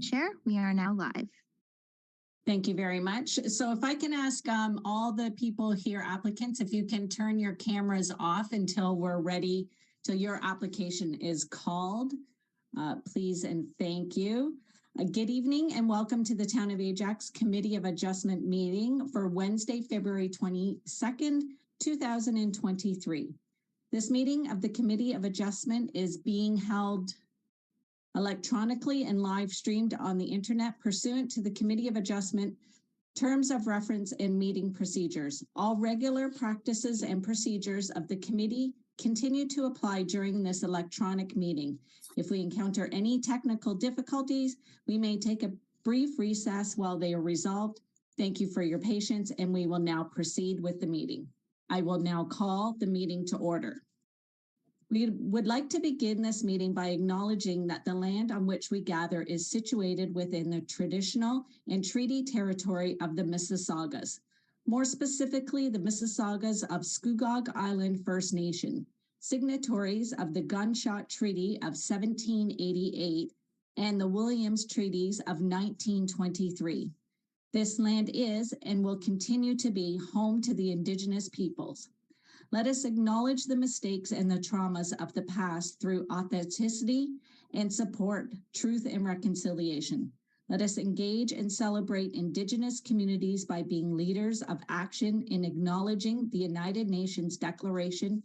Chair, we are now live. Thank you very much. So if I can ask all the people here, applicants, if you can turn your cameras off until we're ready, till your application is called, please and thank you. Good evening and welcome to the Town of Ajax Committee of Adjustment meeting for Wednesday, February 22nd, 2023. This meeting of the Committee of Adjustment is being held electronically and live streamed on the internet pursuant to the Committee of Adjustment Terms of Reference and Meeting Procedures. All regular practices and procedures of the committee continue to apply during this electronic meeting. If we encounter any technical difficulties, we may take a brief recess while they are resolved. Thank you for your patience, and we will now proceed with the meeting. I will now call the meeting to order. We would like to begin this meeting by acknowledging that the land on which we gather is situated within the traditional and treaty territory of the Mississaugas, more specifically the Mississaugas of Scugog Island First Nation, signatories of the Gunshot Treaty of 1788 and the Williams Treaties of 1923. This land is and will continue to be home to the Indigenous peoples. Let us acknowledge the mistakes and the traumas of the past through authenticity and support truth and reconciliation. Let us engage and celebrate Indigenous communities by being leaders of action in acknowledging the United Nations Declaration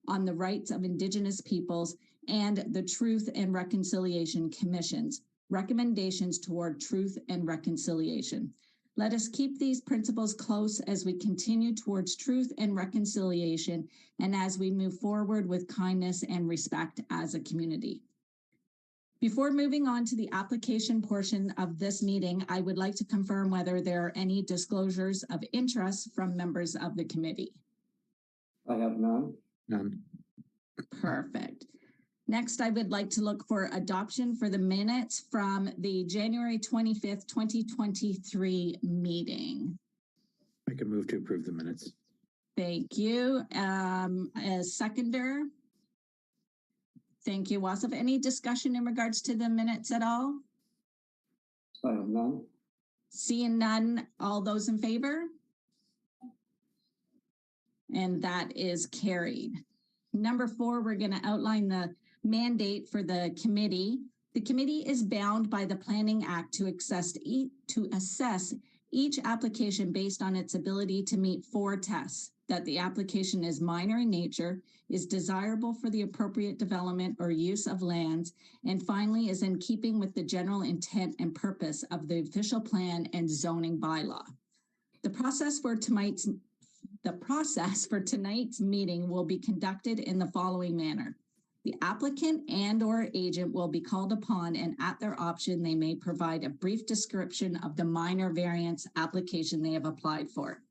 on the Rights of Indigenous Peoples and the Truth and Reconciliation Commission's recommendations toward truth and reconciliation. Let us keep these principles close as we continue towards truth and reconciliation and as we move forward with kindness and respect as a community. Before moving on to the application portion of this meeting, I would like to confirm whether there are any disclosures of interest from members of the committee. I have none. None. Perfect. Next, I would like to look for adoption for the minutes from the January 25th, 2023 meeting. I can move to approve the minutes. Thank you. As seconder. Thank you, Wasif. Any discussion in regards to the minutes at all? I have none. Seeing none, all those in favor? And that is carried. Number 4, we're going to outline the mandate for the committee. The committee is bound by the Planning Act to assess each application based on its ability to meet 4 tests: that the application is minor in nature, is desirable for the appropriate development or use of lands, and finally is in keeping with the general intent and purpose of the official plan and zoning bylaw. The process for tonight's meeting will be conducted in the following manner. The applicant and/or agent will be called upon, and at their option, they may provide a brief description of the minor variance application they have applied for.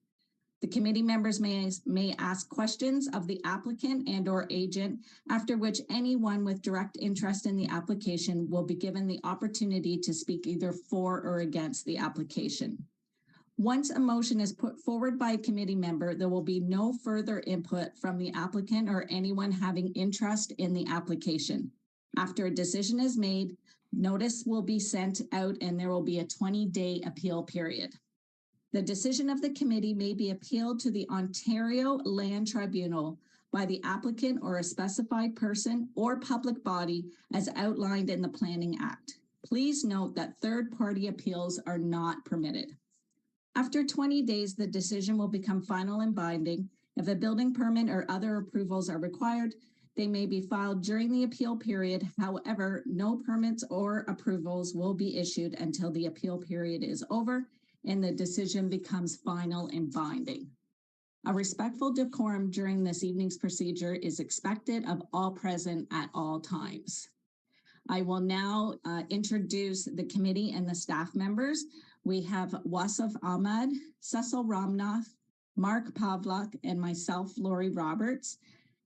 The committee members may ask questions of the applicant and/or agent, after which anyone with direct interest in the application will be given the opportunity to speak either for or against the application. Once a motion is put forward by a committee member, there will be no further input from the applicant or anyone having interest in the application. After a decision is made, notice will be sent out and there will be a 20-day appeal period. The decision of the committee may be appealed to the Ontario Land Tribunal by the applicant or a specified person or public body as outlined in the Planning Act. Please note that third-party appeals are not permitted. After 20 days, the decision will become final and binding. If a building permit or other approvals are required, they may be filed during the appeal period. However, no permits or approvals will be issued until the appeal period is over and the decision becomes final and binding. A respectful decorum during this evening's procedure is expected of all present at all times. I will now introduce the committee and the staff members. We have Wasif Ahmad, Cecil Ramnath, Mark Pavlak, and myself, Lori Roberts.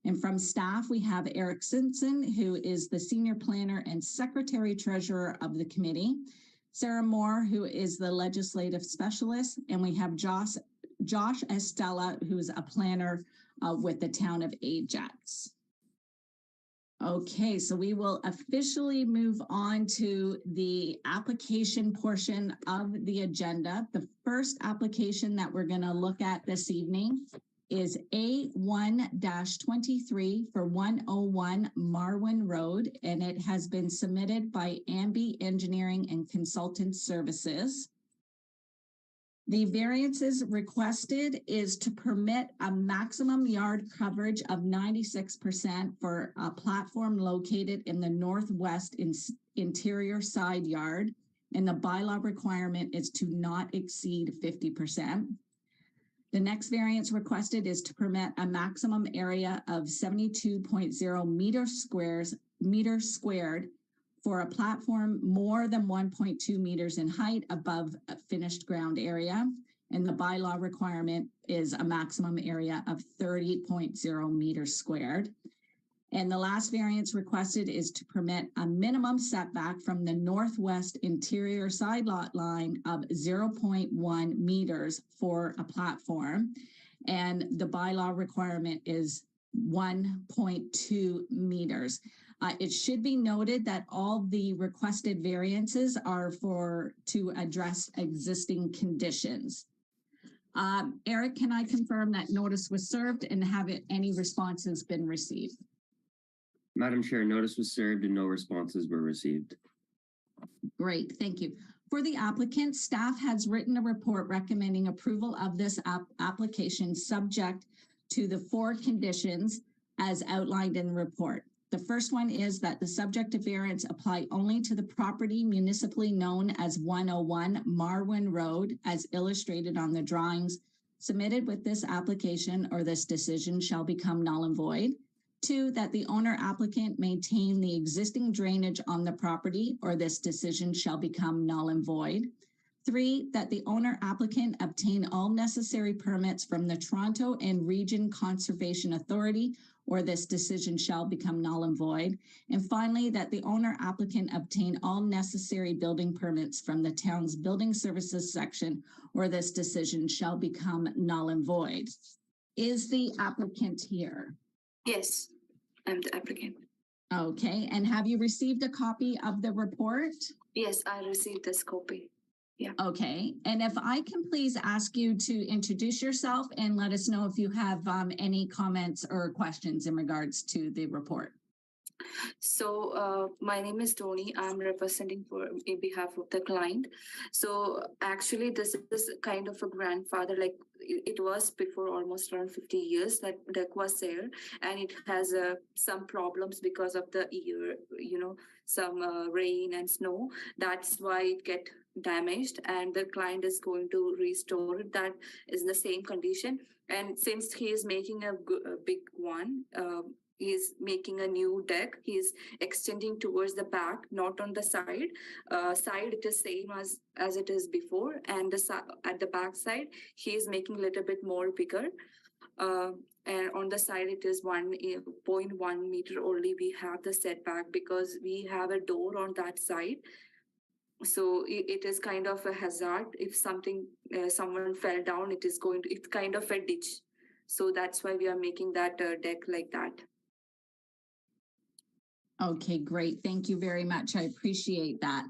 And from staff, we have Eric Simpson, who is the Senior Planner and Secretary Treasurer of the committee, Sarah Moore, who is the Legislative Specialist, and we have Josh Estella, who's a planner with the Town of Ajax. Okay, so we will officially move on to the application portion of the agenda. The first application that we're going to look at this evening is A1-23 for 101 Marwin Road, and it has been submitted by Ambi Engineering and Consultant Services. The variances requested is to permit a maximum yard coverage of 96% for a platform located in the northwest interior side yard, and the bylaw requirement is to not exceed 50%. The next variance requested is to permit a maximum area of 72.0 meter squared for a platform more than 1.2 meters in height above a finished ground area. And the bylaw requirement is a maximum area of 30.0 meters squared. And the last variance requested is to permit a minimum setback from the northwest interior side lot line of 0.1 meters for a platform. And the bylaw requirement is 1.2 meters. It should be noted that all the requested variances are to address existing conditions. Eric, can I confirm that notice was served and have any responses been received? Madam Chair, notice was served and no responses were received. Great, thank you. For the applicant, staff has written a report recommending approval of this application subject to the 4 conditions as outlined in the report. The first one is that the subject of variance apply only to the property municipally known as 101 Marwin Road as illustrated on the drawings submitted with this application, or this decision shall become null and void. 2, that the owner applicant maintain the existing drainage on the property, or this decision shall become null and void. 3, that the owner applicant obtain all necessary permits from the Toronto and Region Conservation Authority, or this decision shall become null and void. And finally, that the owner applicant obtain all necessary building permits from the town's building services section, or this decision shall become null and void. Is the applicant here? Yes, I'm the applicant. Okay, and have you received a copy of the report? Yes, I received this copy. Okay, and if I can please ask you to introduce yourself and let us know if you have any comments or questions in regards to the report. So my name is Tony. I'm representing in behalf of the client. So actually, this is kind of a grandfather, like it was before almost around 50 years that deck was there, and it has some problems because of the year, some rain and snow. That's why it get damaged, and the client is going to restore it. That is in the same condition, and since he is making a big one. He's making a new deck. He's extending towards the back, not on the side. Side it is same as it is before, and at the back side he is making a little bit more bigger. And on the side it is 1.1 meter only. We have the setback because we have a door on that side. So it is kind of a hazard. If someone fell down, it's kind of a ditch. So that's why we are making that deck like that. Okay, great. Thank you very much. I appreciate that.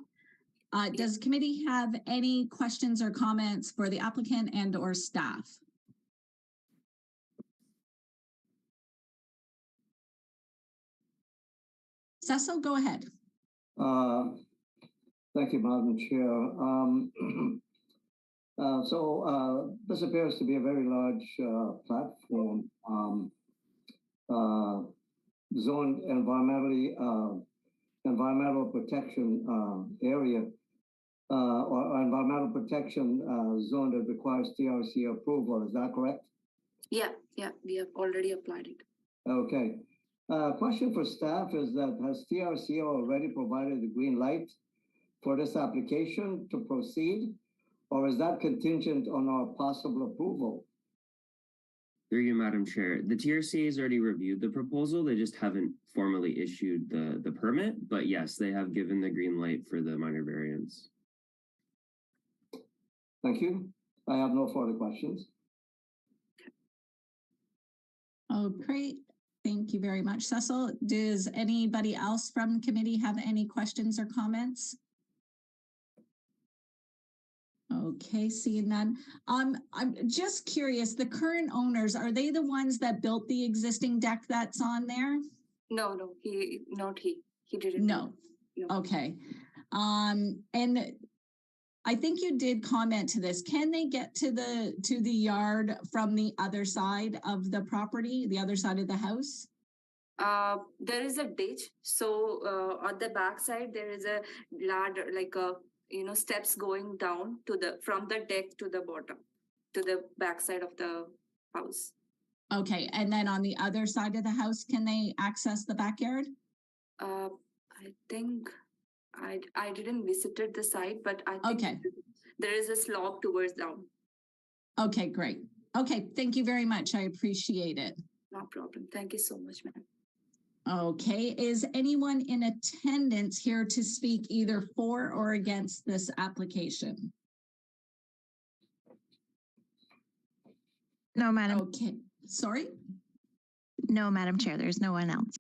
Does the committee have any questions or comments for the applicant and or staff? Cecil, go ahead. Thank you, Madam Chair. This appears to be a very large platform, zoned environmental protection area, or environmental protection zone that requires TRC approval. Is that correct? Yeah, we have already applied it. Okay. Question for staff is that has TRC already provided the green light for this application to proceed, or is that contingent on our possible approval? Through you, Madam Chair. The TRC has already reviewed the proposal. They just haven't formally issued the permit, but yes, they have given the green light for the minor variance. Thank you. I have no further questions. Oh, great. Thank you very much, Cecil. Does anybody else from committee have any questions or comments? Okay, seeing none. I'm just curious, the current owners, are they the ones that built the existing deck that's on there? No, not he. He didn't. No. No. Okay. And I think you did comment to this. Can they get to the yard from the other side of the property, the other side of the house? There is a ditch. So on the back side, there is a ladder, like a steps going down to from the deck to the bottom, to the back side of the house. Okay, and then on the other side of the house, can they access the backyard? I think I didn't visited the site, but I think Okay. there is a slope towards down. Okay, great. Okay, thank you very much. I appreciate it. No problem. Thank you so much, ma'am. Okay, is anyone in attendance here to speak either for or against this application? No, Madam. Okay, sorry. No, Madam Chair. There's no one else.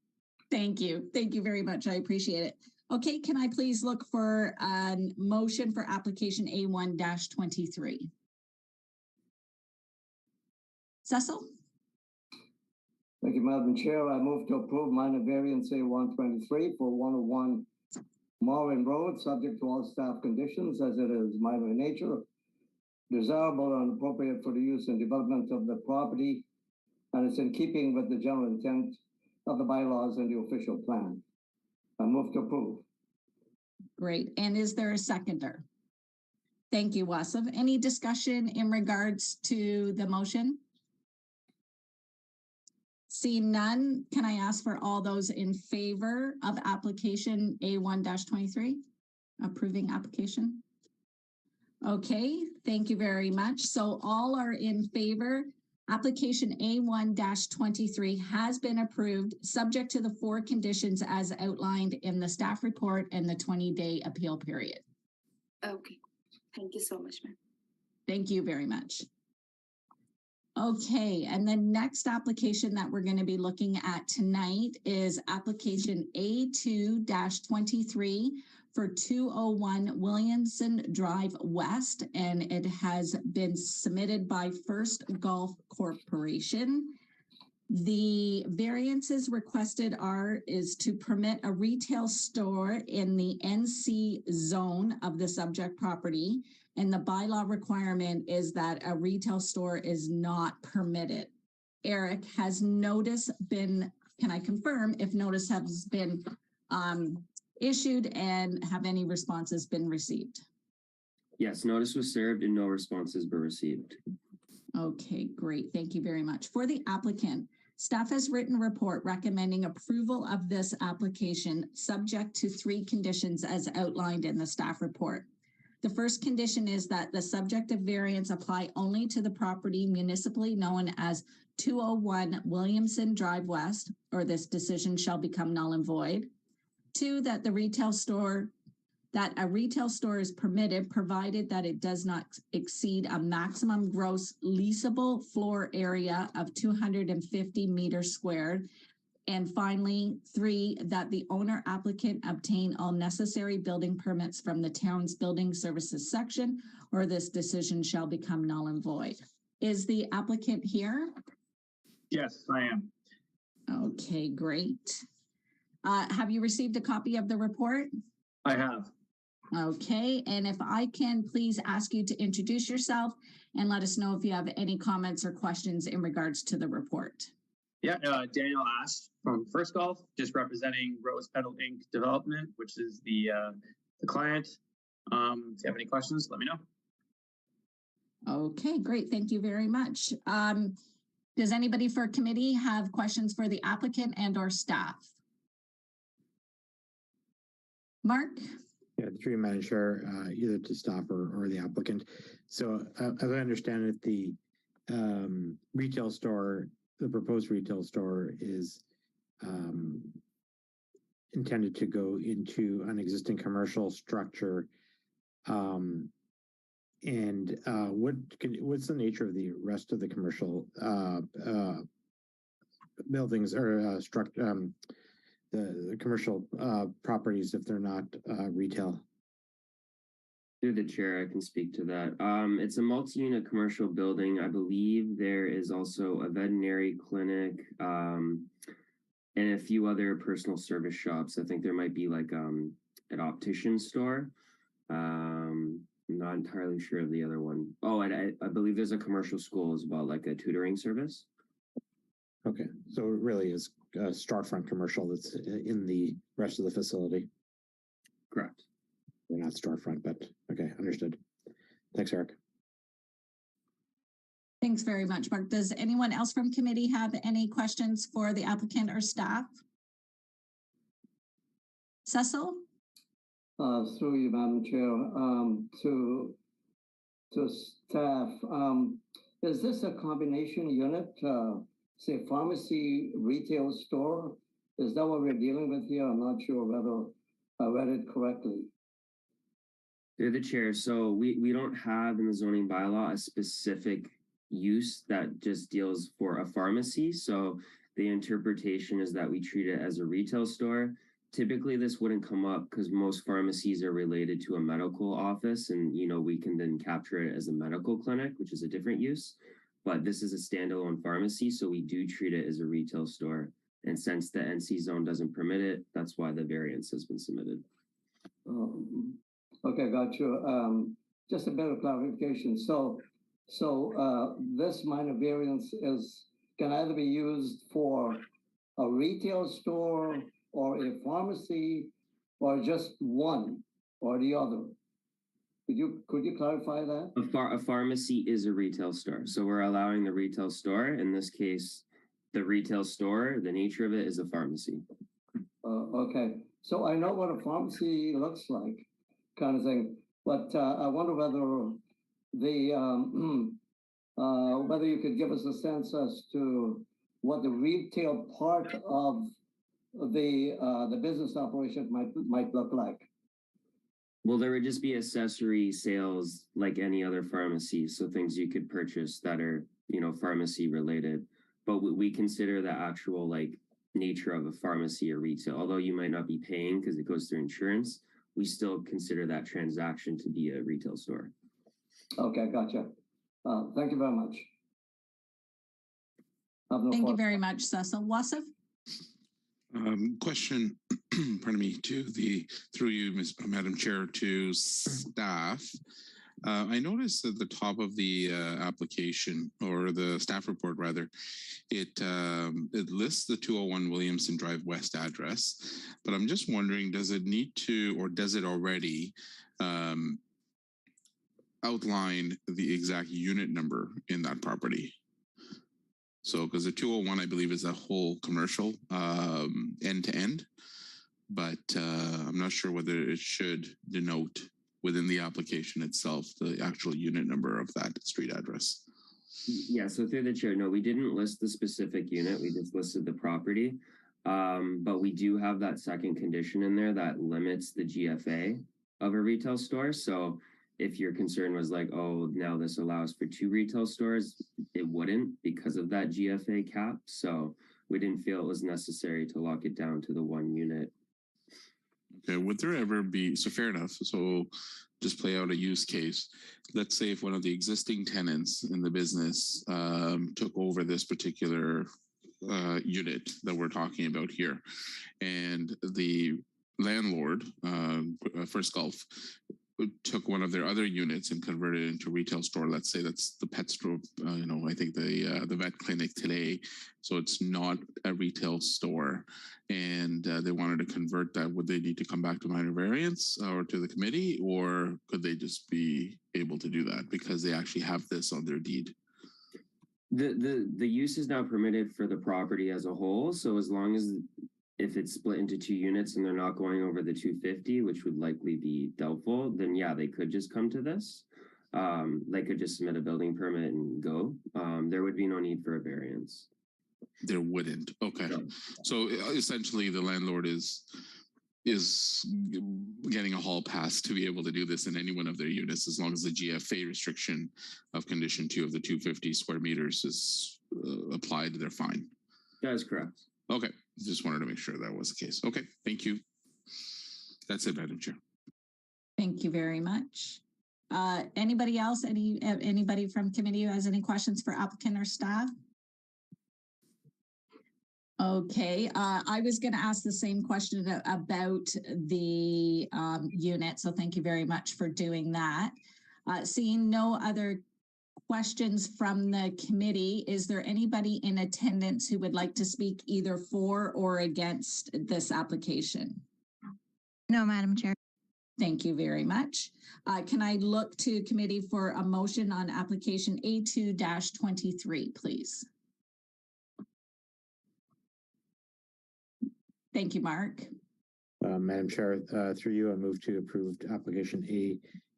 Thank you. Thank you very much. I appreciate it. Okay, can I please look for a motion for application A1-23? Cecil? Thank you, Madam Chair. I move to approve minor variance A123 for 101 Morin Road, subject to all staff conditions as it is minor in nature, desirable and appropriate for the use and development of the property, and it's in keeping with the general intent of the bylaws and the official plan. I move to approve. Great. And is there a seconder? Thank you, Wasif. Any discussion in regards to the motion? Seeing none, can I ask for all those in favor of application A1-23, approving application? Okay, thank you very much. So all are in favor. Application A1-23 has been approved, subject to the 4 conditions as outlined in the staff report and the 20-day appeal period. Okay. Thank you so much, ma'am. Thank you very much. Okay, and the next application that we're going to be looking at tonight is application A2-23 for 201 Williamson Drive West, and it has been submitted by First Gulf Corporation. The variances requested is to permit a retail store in the NC zone of the subject property, and the bylaw requirement is that a retail store is not permitted. Eric, has notice been, can I confirm if notice has been issued and have any responses been received? Yes, notice was served and no responses were received. Okay, great. Thank you very much. For the applicant, staff has written a report recommending approval of this application subject to 3 conditions as outlined in the staff report. The first condition is that the subject of variance apply only to the property municipally known as 201 Williamson Drive West, or this decision shall become null and void. 2, that a retail store is permitted provided that it does not exceed a maximum gross leasable floor area of 250 meters squared. And finally, 3, that the owner applicant obtain all necessary building permits from the town's building services section, or this decision shall become null and void. Is the applicant here? Yes, I am. Okay, great. Have you received a copy of the report? I have. Okay, and if I can please ask you to introduce yourself and let us know if you have any comments or questions in regards to the report. Yeah, Daniel Ash from First Gulf, just representing Rose Petal Inc. Development, which is the client. If you have any questions, let me know. Okay, great. Thank you very much. Does anybody for committee have questions for the applicant and or staff? Mark? Yeah, through you, Madam Chair, either to staff or the applicant. So as I understand it, the retail store, the proposed retail store is intended to go into an existing commercial structure. What's the nature of the rest of the commercial buildings or the commercial properties if they're not retail? Through the chair, I can speak to that. It's a multi-unit commercial building. I believe there is also a veterinary clinic and a few other personal service shops. I think there might be like an optician store. I'm not entirely sure of the other one. Oh, and I believe there's a commercial school as well, like a tutoring service. Okay, so it really is a storefront commercial that's in the rest of the facility. Correct. They're not storefront, but okay, understood. Thanks, Eric. Thanks very much, Mark. Does anyone else from committee have any questions for the applicant or staff? Cecil? Through you, Madam Chair, to staff, is this a combination unit, say pharmacy, retail store? Is that what we're dealing with here? I'm not sure whether I read it correctly. Through the chair, so we don't have in the zoning bylaw a specific use that just deals for a pharmacy. So the interpretation is that we treat it as a retail store. Typically, this wouldn't come up because most pharmacies are related to a medical office, and we can then capture it as a medical clinic, which is a different use. But this is a standalone pharmacy, so we do treat it as a retail store. And since the NC zone doesn't permit it, that's why the variance has been submitted. Okay, got you. Just a bit of clarification. So this minor variance can either be used for a retail store or a pharmacy, or just one or the other. Could you clarify that? A pharmacy is a retail store, so we're allowing the retail store. In this case, the retail store, the nature of it is a pharmacy. Okay, so I know what a pharmacy looks like, kind of thing, but I wonder whether whether you could give us a sense as to what the retail part of the business operation might look like. Well, there would just be accessory sales like any other pharmacy, so things you could purchase that are pharmacy related. But we consider the actual nature of a pharmacy or retail, although you might not be paying because it goes through insurance. We still consider that transaction to be a retail store. Okay, gotcha. Thank you very much. Thank you very much, Cecil. Wasif? Question, pardon me, through you, Madam Chair, to staff. I noticed at the top of the application, or the staff report rather, it lists the 201 Williamson Drive West address, but I'm just wondering, does it need to, or does it already outline the exact unit number in that property? So, because the 201, I believe, is a whole commercial end to end, but I'm not sure whether it should denote within the application itself the actual unit number of that street address. Yeah, so through the chair, no, we didn't list the specific unit. We just listed the property. But we do have that second condition in there that limits the GFA of a retail store. So if your concern was like, oh, now this allows for 2 retail stores, it wouldn't because of that GFA cap. So we didn't feel it was necessary to lock it down to the 1 unit. Okay, would there ever be, so fair enough. So just play out a use case. Let's say if one of the existing tenants in the business took over this particular unit that we're talking about here, and the landlord, First Gulf, took one of their other units and converted it into a retail store. Let's say that's the pet store, I think the vet clinic today. So it's not a retail store, and they wanted to convert that. Would they need to come back to minor variance or to the committee, or could they just be able to do that because they actually have this on their deed? The use is now permitted for the property as a whole. So as long as if it's split into 2 units and they're not going over the 250, which would likely be doubtful, then yeah, they could just come to this. They could just submit a building permit and go. There would be no need for a variance. There wouldn't. Okay. No. So essentially the landlord is getting a hall pass to be able to do this in any one of their units, as long as the GFA restriction of condition 2 of the 250 square meters is applied, they're fine. That is correct. Okay, just wanted to make sure that was the case. Okay, thank you. That's it, Madam Chair. Thank you very much. Anybody else? Anybody from committee who has any questions for applicant or staff? Okay, I was going to ask the same question about the unit, so thank you very much for doing that. Seeing no other questions from the committee, is there anybody in attendance who would like to speak either for or against this application? No, Madam Chair. Thank you very much. Can I look to committee for a motion on application A2-23, please? Thank you, Mark. Madam Chair, through you, I move to approve application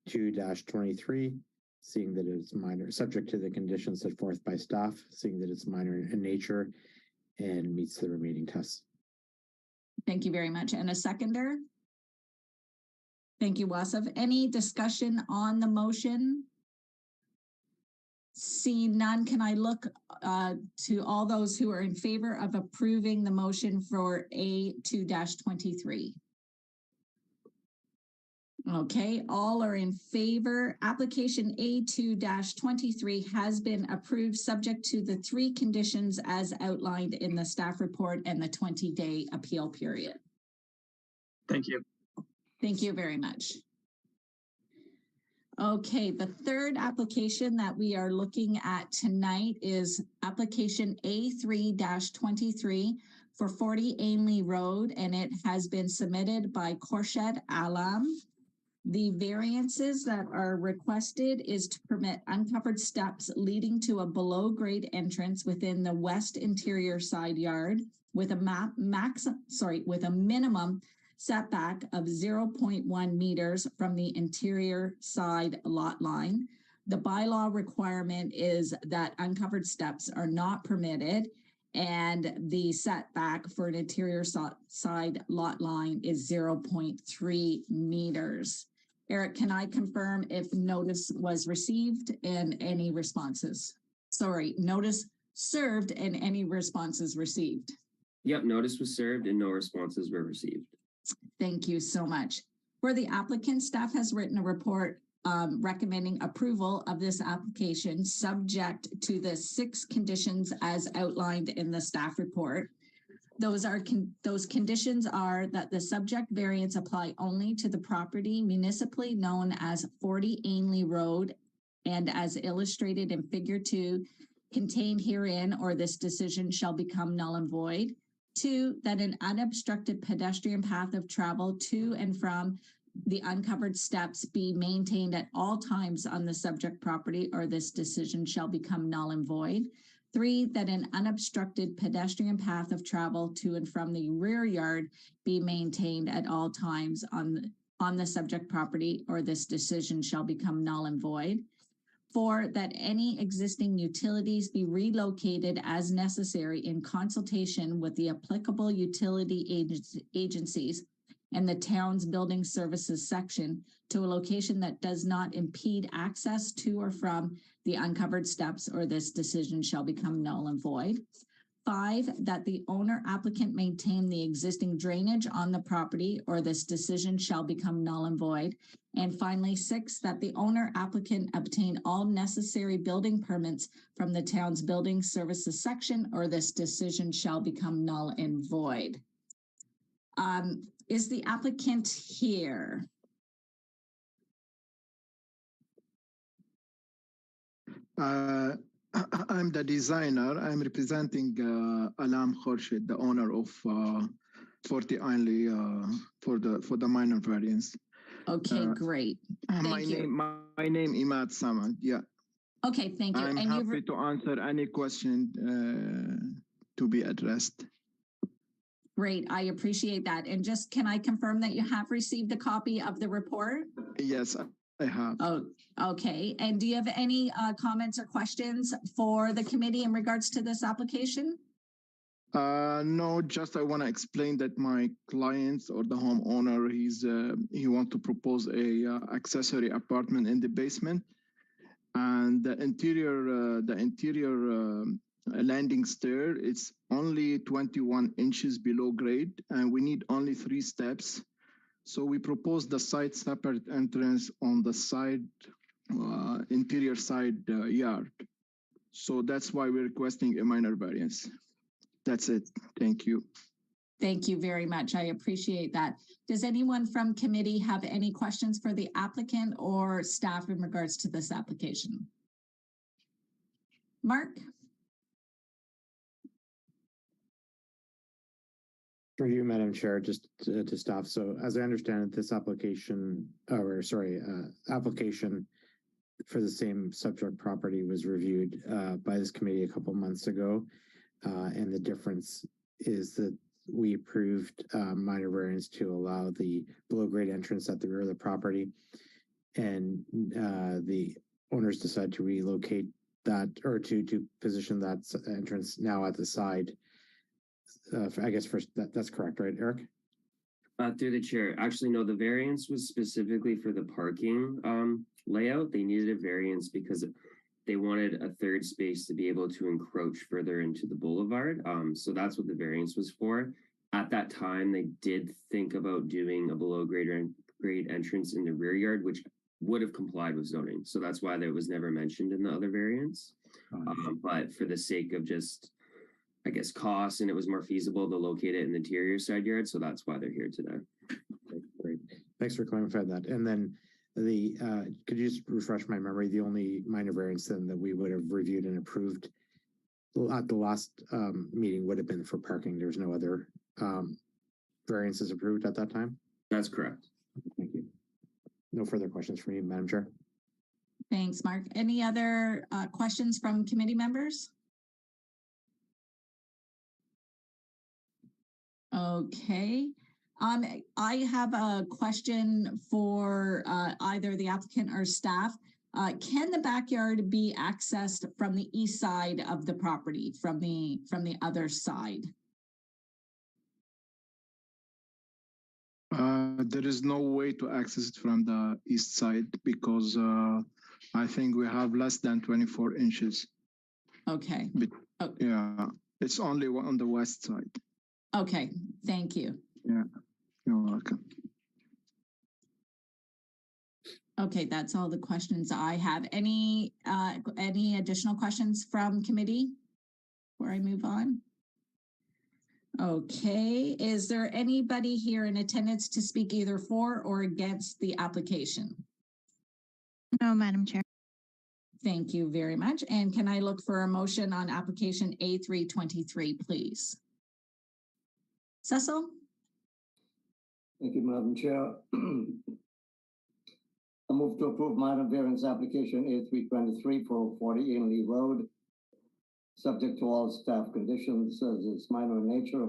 A2-23, seeing that it's minor, subject to the conditions set forth by staff, seeing that it's minor in nature and meets the remaining tests. Thank you very much. And a seconder? Thank you, Wasif. Any discussion on the motion? Seeing none, can I look to all those who are in favor of approving the motion for A2-23? Okay, all are in favor. Application A2-23 has been approved subject to the 3 conditions as outlined in the staff report and the 20-day appeal period. Thank you. Thank you very much. Okay, the third application that we are looking at tonight is application A3-23 for 40 Ainley Road, and it has been submitted by Khorshad Alam. The variances that are requested is to permit uncovered steps leading to a below-grade entrance within the west interior side yard with a minimum setback of 0.1 meters from the interior side lot line. The bylaw requirement is that uncovered steps are not permitted, and the setback for an interior side lot line is 0.3 meters. Eric, can I confirm if notice was received and any responses? Sorry, notice served and any responses received? Yep, notice was served and no responses were received. Thank you so much. For the applicant, staff has written a report recommending approval of this application subject to the 6 conditions as outlined in the staff report. Those conditions are that the subject variance apply only to the property municipally known as 40 Ainley Road and as illustrated in figure 2 contained herein, or this decision shall become null and void. 2, that an unobstructed pedestrian path of travel to and from the uncovered steps be maintained at all times on the subject property, or this decision shall become null and void. 3, that an unobstructed pedestrian path of travel to and from the rear yard be maintained at all times on the subject property, or this decision shall become null and void. 4, that any existing utilities be relocated as necessary in consultation with the applicable utility agencies and the town's building services section to a location that does not impede access to or from the uncovered steps, or this decision shall become null and void. 5, that the owner applicant maintain the existing drainage on the property, or this decision shall become null and void. And finally, 6, that the owner applicant obtain all necessary building permits from the town's building services section, or this decision shall become null and void. Is the applicant here? I'm the designer. I'm representing Alam Khorshad, the owner of 40 Ainley for the minor variance. Okay, great. My name Imad Samad. Yeah. Okay, thank you. I'm happy to answer any question to be addressed. Great, I appreciate that. And just, can I confirm that you have received a copy of the report? Yes, I have. Oh, okay. And do you have any comments or questions for the committee in regards to this application? No, just I want to explain that my client or the homeowner, he want to propose a accessory apartment in the basement, and the interior landing stair. It's only 21 inches below grade, and we need only 3 steps. So we propose the side separate entrance on the side, interior side yard. So that's why we're requesting a minor variance. That's it. Thank you. Thank you very much. I appreciate that. Does anyone from committee have any questions for the applicant or staff in regards to this application? Mark? Through you, Madam Chair, just to stop. So as I understand it, this application, application for the same subject property was reviewed by this committee a couple months ago. And the difference is that we approved minor variance to allow the below grade entrance at the rear of the property. And the owners decided to relocate that, or to position that entrance now at the side. I guess first that's correct, right, Eric? Through the chair, actually, no, the variance was specifically for the parking layout. They needed a variance because they wanted a third space to be able to encroach further into the boulevard. So that's what the variance was for. At that time, they did think about doing a below grade entrance in the rear yard, which would have complied with zoning. So that's why that was never mentioned in the other variance. But for the sake of just, I guess, cost, and it was more feasible to locate it in the interior side yard. So that's why they're here today. Great. Thanks for clarifying that. And then could you just refresh my memory? The only minor variance then that we would have reviewed and approved at the last meeting would have been for parking. There's no other variances approved at that time? That's correct. Thank you. No further questions from you, Madam Chair. Thanks, Mark. Any other questions from committee members? Okay. I have a question for either the applicant or staff. Can the backyard be accessed from the east side of the property, from the other side? There is no way to access it from the east side because I think we have less than 24 inches. Okay. Yeah, it's only on the west side. Okay, thank you. Yeah, you're welcome. Okay, that's all the questions I have. Any additional questions from committee before I move on? Okay, is there anybody here in attendance to speak either for or against the application? No, Madam Chair. Thank you very much. And can I look for a motion on application A323, please? Cecil? Thank you, Madam Chair. I move to approve minor variance application A323 for 40 Inley Road, subject to all staff conditions as it's minor in nature,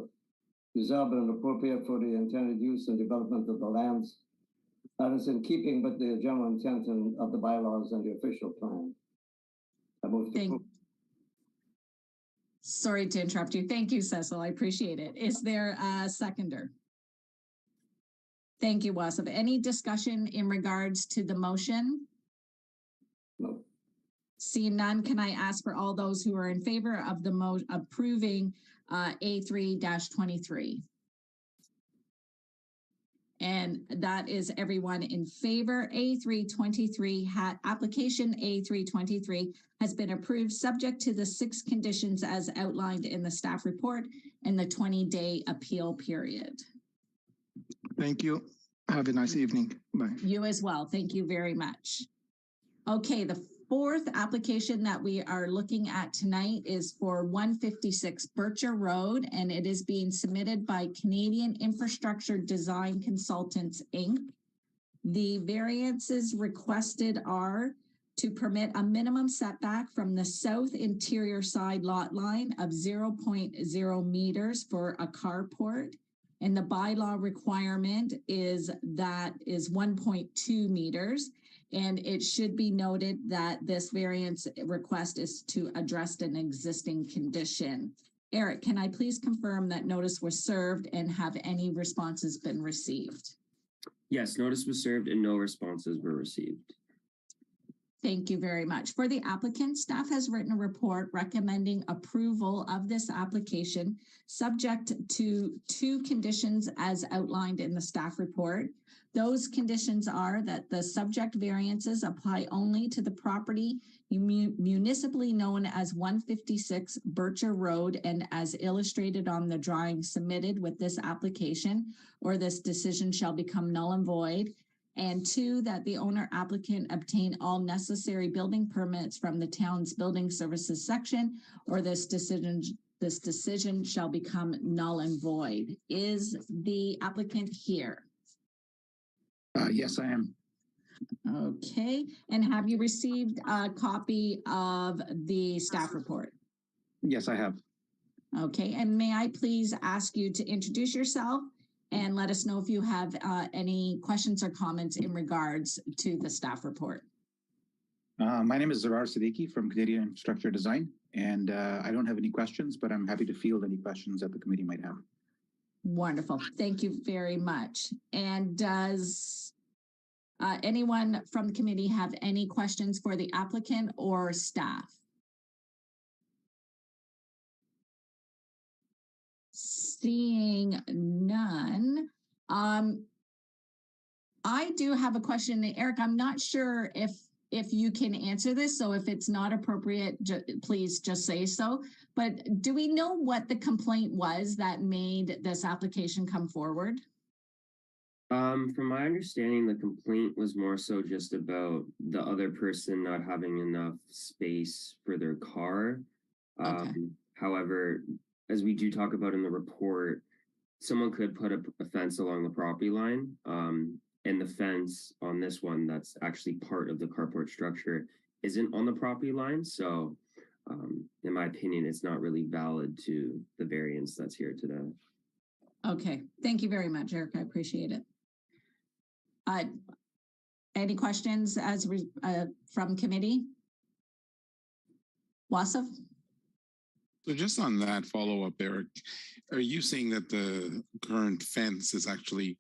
desirable and appropriate for the intended use and development of the lands. That is in keeping with the general intent of the bylaws and the official plan. I move to approve. Sorry to interrupt you. Thank you, Cecil. I appreciate it. Is there a seconder? Thank you, Wasif. Any discussion in regards to the motion? No. Seeing none, can I ask for all those who are in favor of the approving A3-23? And that is everyone in favor. A323 application A323 has been approved subject to the 6 conditions as outlined in the staff report and the 20-day appeal period. Thank you. Have a nice evening. Bye. You as well. Thank you very much. Okay, the 4th application that we are looking at tonight is for 156 Bircher Road, and it is being submitted by Canadian Infrastructure Design Consultants, Inc. The variances requested are to permit a minimum setback from the south interior side lot line of 0.0 meters for a carport. And the bylaw requirement is 1.2 meters. And it should be noted that this variance request is to address an existing condition. Eric, can I please confirm that notice was served and have any responses been received? Yes, notice was served and no responses were received. Thank you very much. For the applicant, staff has written a report recommending approval of this application, subject to 2 conditions as outlined in the staff report. Those conditions are that the subject variances apply only to the property municipally known as 156 Bircher Road and as illustrated on the drawing submitted with this application, or this decision shall become null and void. And 2, that the owner applicant obtain all necessary building permits from the town's building services section, or this decision shall become null and void. Is the applicant here? Yes, I am. Okay, and have you received a copy of the staff report? Yes, I have. Okay, and may I please ask you to introduce yourself and let us know if you have any questions or comments in regards to the staff report. My name is Zarar Siddiqui from Canadian Infrastructure Design, and I don't have any questions, but I'm happy to field any questions that the committee might have. Wonderful. Thank you very much. And does anyone from the committee have any questions for the applicant or staff? Seeing none, I do have a question, Eric. I'm not sure if you can answer this, so if it's not appropriate, please just say so. But do we know what the complaint was that made this application come forward? From my understanding, the complaint was more so just about the other person not having enough space for their car. Okay. However, as we do talk about in the report, someone could put up a fence along the property line. And the fence on this one that's actually part of the carport structure isn't on the property line. So in my opinion, it's not really valid to the variance that's here today. Okay, thank you very much, Eric. I appreciate it. Any questions from committee? Wasif? So just on that follow-up, Eric, are you saying that the current fence is actually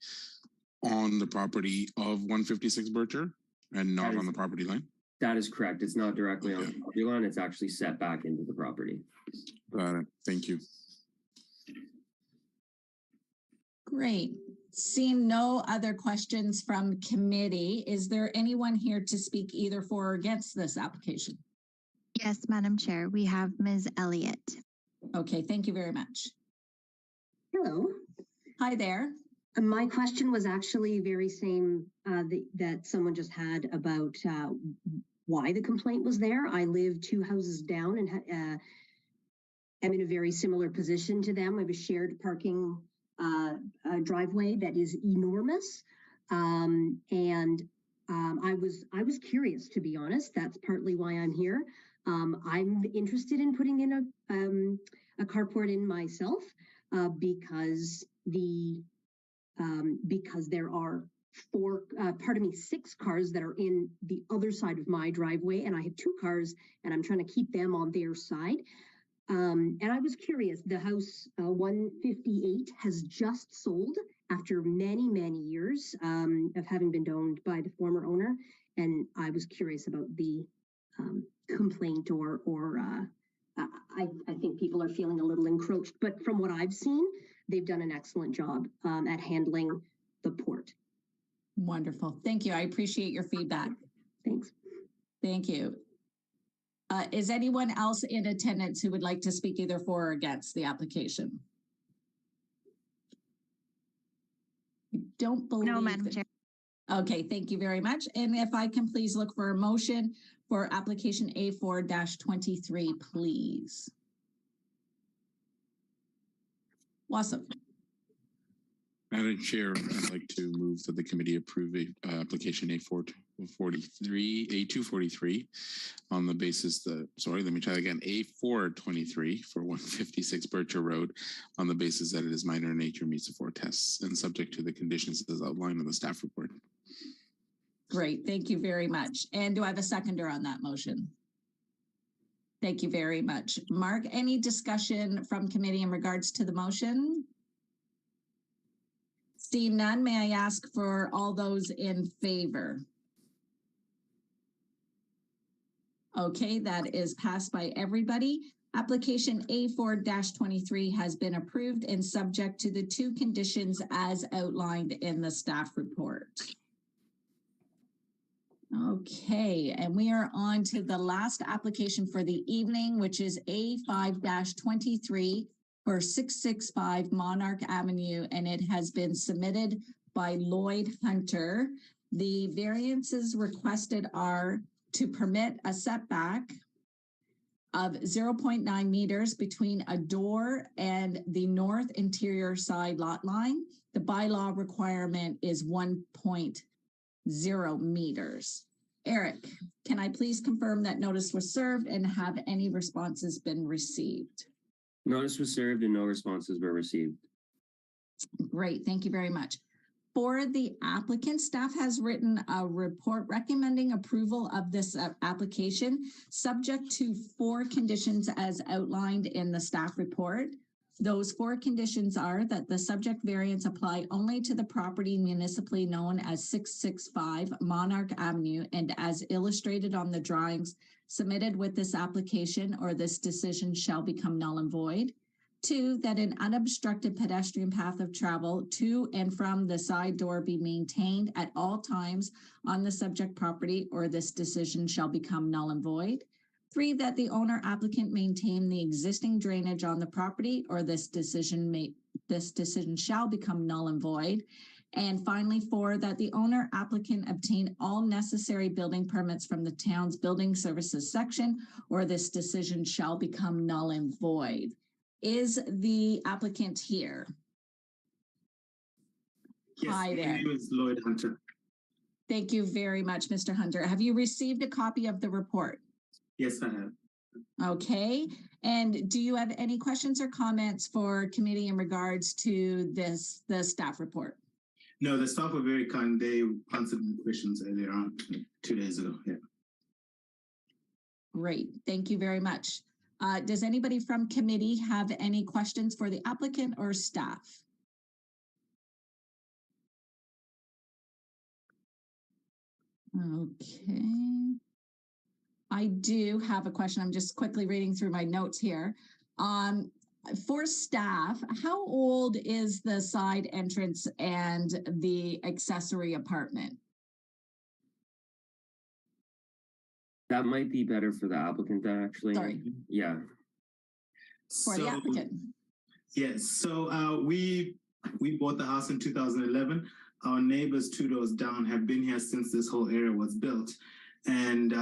on the property of 156 Bircher and not on the property line? That is correct. It's not directly on the property line. It's actually set back into the property. Got it. Thank you. Great. Seeing no other questions from committee, is there anyone here to speak either for or against this application? Yes, Madam Chair, we have Ms. Elliott. Okay, thank you very much. Hello. Hi there. My question was actually very same that someone just had about why the complaint was there. I live 2 houses down and am in a very similar position to them. I have a shared parking driveway that is enormous, and I was curious, to be honest. That's partly why I'm here. I'm interested in putting in a carport in myself because there are 6 cars that are in the other side of my driveway, and I have 2 cars, and I'm trying to keep them on their side. And I was curious, the house 158 has just sold after many, many years of having been owned by the former owner. And I was curious about the complaint I think people are feeling a little encroached, but from what I've seen, they've done an excellent job at handling the port. Wonderful. Thank you. I appreciate your feedback. Thanks. Thank you. Is anyone else in attendance who would like to speak either for or against the application? I don't believe. No, Madam Chair. Okay, thank you very much. And if I can please look for a motion for application A4-23, please. Wasif. Madam Chair, I'd like to move that the committee approve application A243 on the basis that, sorry, let me try again, A423 for 156 Bircher Road on the basis that it is minor in nature, meets the 4 tests, and subject to the conditions as outlined in the staff report. Great, thank you very much. And do I have a seconder on that motion? Thank you very much. Mark, any discussion from committee in regards to the motion? Seeing none, may I ask for all those in favor? Okay, that is passed by everybody. Application A4-23 has been approved and subject to the 2 conditions as outlined in the staff report. Okay, and we are on to the last application for the evening, which is A5-23 for 665 Monarch Avenue, and it has been submitted by Lloyd Hunter. The variances requested are to permit a setback of 0.9 meters between a door and the north interior side lot line. The bylaw requirement is 1.0 meters. Eric, can I please confirm that notice was served and have any responses been received? Notice was served and no responses were received. Great, thank you very much. For the applicant, staff has written a report recommending approval of this application, subject to 4 conditions as outlined in the staff report. Those 4 conditions are that the subject variance apply only to the property municipally known as 665 Monarch Avenue and as illustrated on the drawings submitted with this application, or this decision shall become null and void. 2, that an unobstructed pedestrian path of travel to and from the side door be maintained at all times on the subject property, or this decision shall become null and void. 3, that the owner applicant maintain the existing drainage on the property, or this decision shall become null and void. And finally, 4, that the owner applicant obtain all necessary building permits from the town's building services section, or this decision shall become null and void. Is the applicant here? Yes, Hi my there. name is Lloyd Hunter. Thank you very much, Mr. Hunter. Have you received a copy of the report? Yes, I have. Okay. And do you have any questions or comments for committee in regards to the staff report? No, the staff were very kind. They answered my questions earlier on 2 days ago. Yeah. Great. Thank you very much. Does anybody from committee have any questions for the applicant or staff? Okay. I do have a question. I'm just quickly reading through my notes here. For staff, how old is the side entrance and the accessory apartment? That might be better for the applicant then, actually. Sorry. Yeah. For the applicant. Yes. So we bought the house in 2011. Our neighbors 2 doors down have been here since this whole area was built. And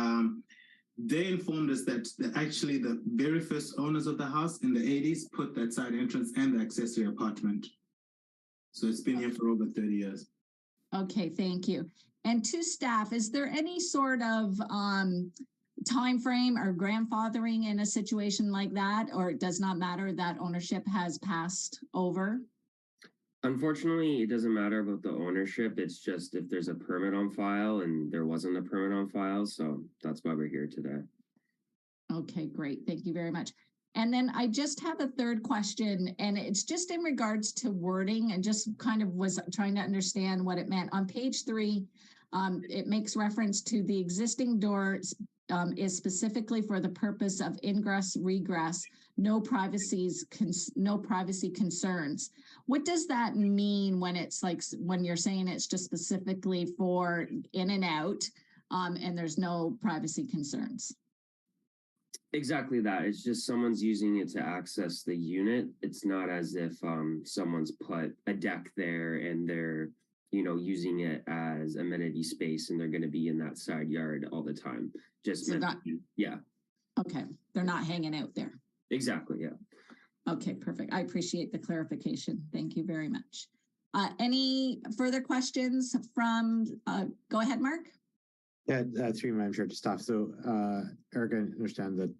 they informed us that actually the very first owners of the house in the 80s put that side entrance and the accessory apartment. So it's been here for over 30 years. Okay, thank you. And to staff, is there any sort of time frame or grandfathering in a situation like that, or it does not matter that ownership has passed over? Unfortunately, it doesn't matter about the ownership. It's just if there's a permit on file, and there wasn't a permit on file. So that's why we're here today. Okay, great. Thank you very much. And then I just have a third question, and it's just in regards to wording, and just kind of was trying to understand what it meant. On page 3, it makes reference to the existing door is specifically for the purpose of ingress, regress, no privacy concerns. What does that mean when it's like, when you're saying it's just specifically for in and out, and there's no privacy concerns? Exactly that. It's just someone's using it to access the unit. It's not as if someone's put a deck there and they're, using it as amenity space and they're going to be in that side yard all the time. Just So yeah. Okay, they're not hanging out there. Exactly. Yeah. Okay, perfect. I appreciate the clarification. Thank you very much. Any further questions from, go ahead, Mark. Yeah, through Madam Chair to staff. So, Eric, I understand that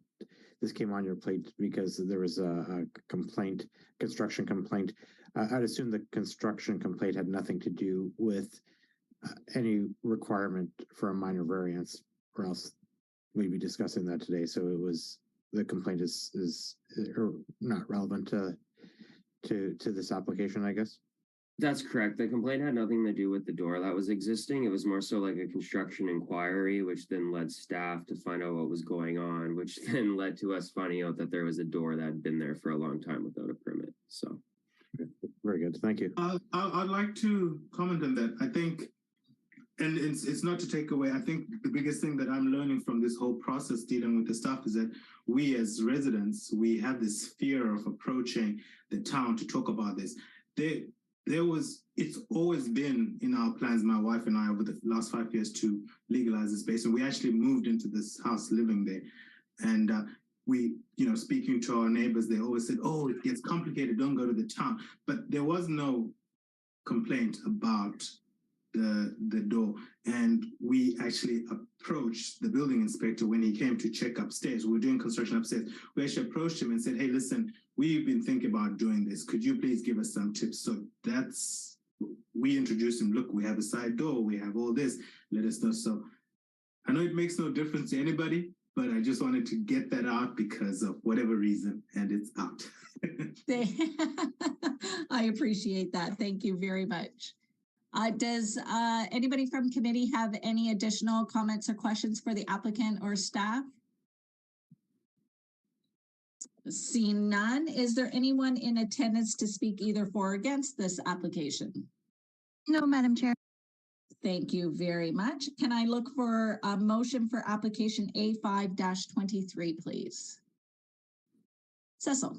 this came on your plate because there was a complaint, construction complaint. I'd assume the construction complaint had nothing to do with any requirement for a minor variance, or else we'd be discussing that today. So it was, the complaint is not relevant to this application, I guess. That's correct. The complaint had nothing to do with the door that was existing. It was more so like a construction inquiry, which then led staff to find out what was going on, which then led to us finding out that there was a door that had been there for a long time without a permit. So Very good. Thank you. I'd like to comment on that. I think, and it's not to take away, I think the biggest thing that I'm learning from this whole process dealing with the staff is that we as residents, we have this fear of approaching the town to talk about this. It's always been in our plans, my wife and I, over the last 5 years to legalize the space. And we actually moved into this house living there. And we, speaking to our neighbors, they always said, oh, it gets complicated, don't go to the town. But there was no complaint about the door. And we actually approached the building inspector when he came to check upstairs. We were doing construction upstairs. We actually approached him and said, hey, listen, we've been thinking about doing this. Could you please give us some tips? So we introduced him. Look, we have a side door. We have all this. Let us know. So I know it makes no difference to anybody, but I just wanted to get that out because of whatever reason, and it's out. I appreciate that. Thank you very much. Does anybody from committee have any additional comments or questions for the applicant or staff? Seeing none, is there anyone in attendance to speak either for or against this application? No, Madam Chair. Thank you very much. Can I look for a motion for application A5-23, please? Cecil.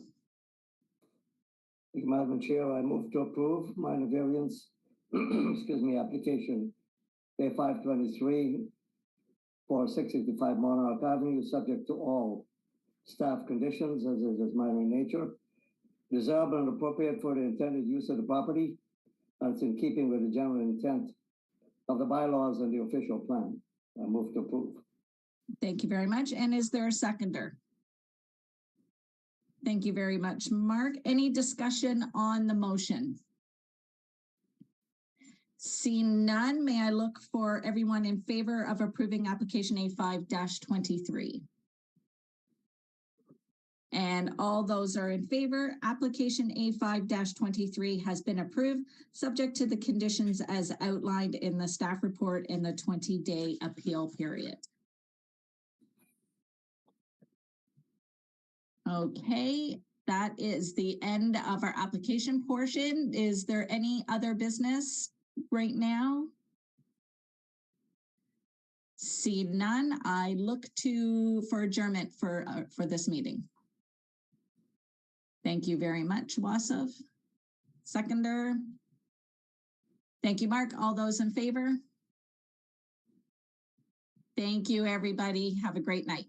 Thank you, Madam Chair. I move to approve minor variance, application A523 for 665 Monarch Avenue, subject to all staff conditions as it is minor in nature, desirable and appropriate for the intended use of the property, and it's in keeping with the general intent of the bylaws and the official plan. I move to approve. Thank you very much. And is there a seconder? Thank you very much, Mark. Any discussion on the motion? Seeing none, may I look for everyone in favor of approving application A5-23? And all those are in favor. Application A5-23 has been approved, subject to the conditions as outlined in the staff report in the 20-day appeal period. Okay, that is the end of our application portion. Is there any other business right now? See none, I look for adjournment for this meeting. Thank you very much, Wasif. Seconder. Thank you, Mark. All those in favor? Thank you, everybody. Have a great night.